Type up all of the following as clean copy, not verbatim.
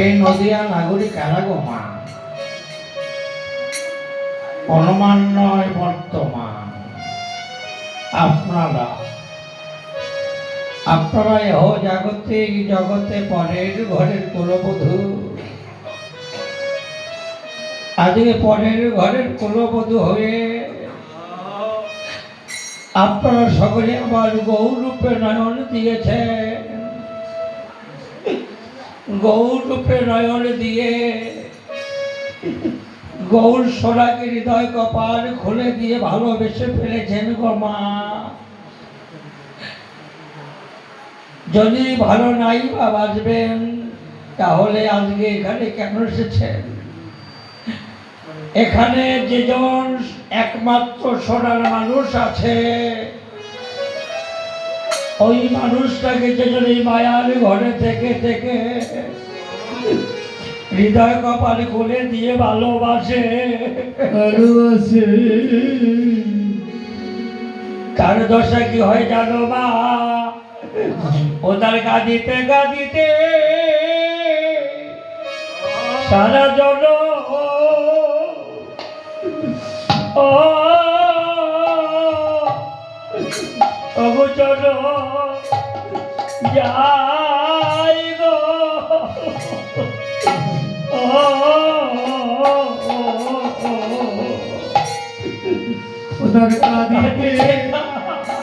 এই নদিয়া নাগরিক কারা গো মা? অনুমান নয় বর্তমান। আপনারা এহ জাগতিক জগতে পরের ঘরের কুলবধূ। আজকে পরের ঘরের কুলবধূ হয়ে আপনারা সকলে আমার গৌরূপে নয়ন দিয়েছে। গৌরূপে নয়ন দিয়ে গৌর সোনাকে হৃদয় কপাল খুলে দিয়ে ভালোবেসে ফেলেছেন গো মা। যদি ভালো নাই বা বাঁচবেন তাহলে আজকে এখানে কেন এসেছেন? এখানে যেজন একমাত্র সোনার মানুষ আছে, ওই মানুষটাকে যেজন এই মায়ার ঘরে থেকে থেকে হৃদয় কপালে খুলে দিয়ে ভালোবাসে, তার দশা কি হয় জানো মা? ও তার কাঁদিতে কাঁদিতে সারা জন অগোচর যাই গো। ওদের কাঁদিতে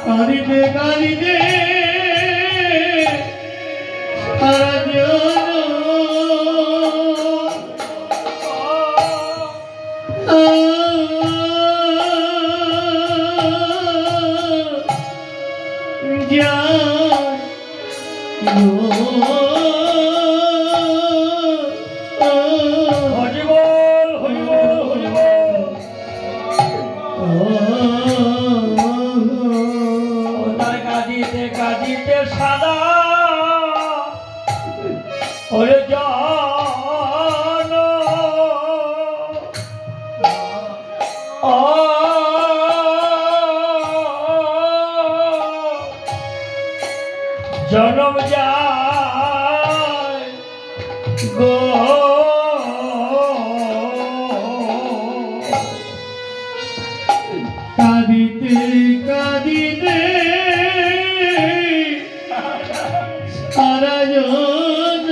কাঁদিতে কাঁদিতে সারা জন কাঁদিতে কাঁদিতে সাদা ওরে জন জনম যায় গো। কাঁদিতে কাঁদিতে সারা জন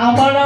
আমার